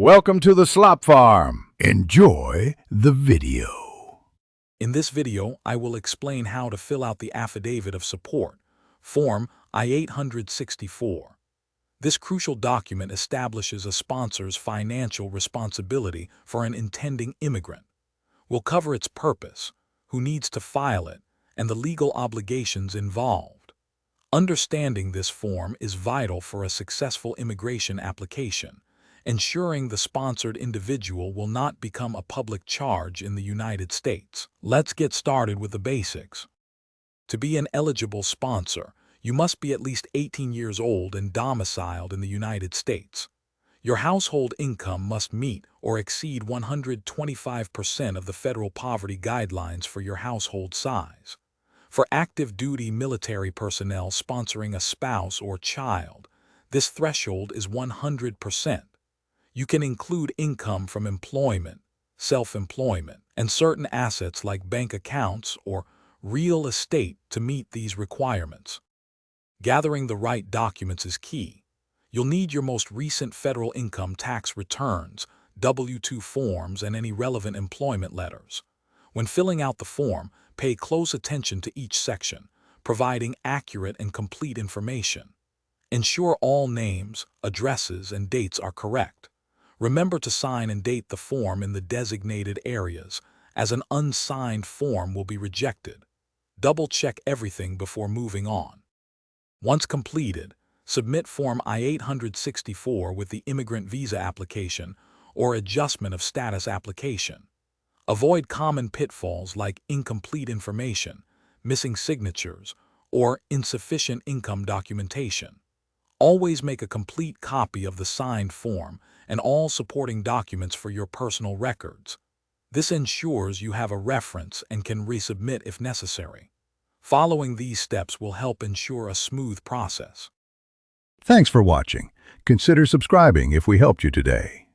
Welcome to the Slop Farm. Enjoy the video. In this video, I will explain how to fill out the Affidavit of Support, Form I-864. This crucial document establishes a sponsor's financial responsibility for an intending immigrant. We'll cover its purpose, who needs to file it, and the legal obligations involved. Understanding this form is vital for a successful immigration application, ensuring the sponsored individual will not become a public charge in the United States. Let's get started with the basics. To be an eligible sponsor, you must be at least 18 years old and domiciled in the United States. Your household income must meet or exceed 125% of the federal poverty guidelines for your household size. For active duty military personnel sponsoring a spouse or child, this threshold is 100%. You can include income from employment, self-employment, and certain assets like bank accounts or real estate to meet these requirements. Gathering the right documents is key. You'll need your most recent federal income tax returns, W-2 forms, and any relevant employment letters. When filling out the form, pay close attention to each section, providing accurate and complete information. Ensure all names, addresses, and dates are correct. Remember to sign and date the form in the designated areas, as an unsigned form will be rejected. Double-check everything before moving on. Once completed, submit Form I-864 with the immigrant visa application or adjustment of status application. Avoid common pitfalls like incomplete information, missing signatures, or insufficient income documentation. Always make a complete copy of the signed form and all supporting documents for your personal records. This ensures you have a reference and can resubmit if necessary. Following these steps will help ensure a smooth process. Thanks for watching. Consider subscribing if we helped you today.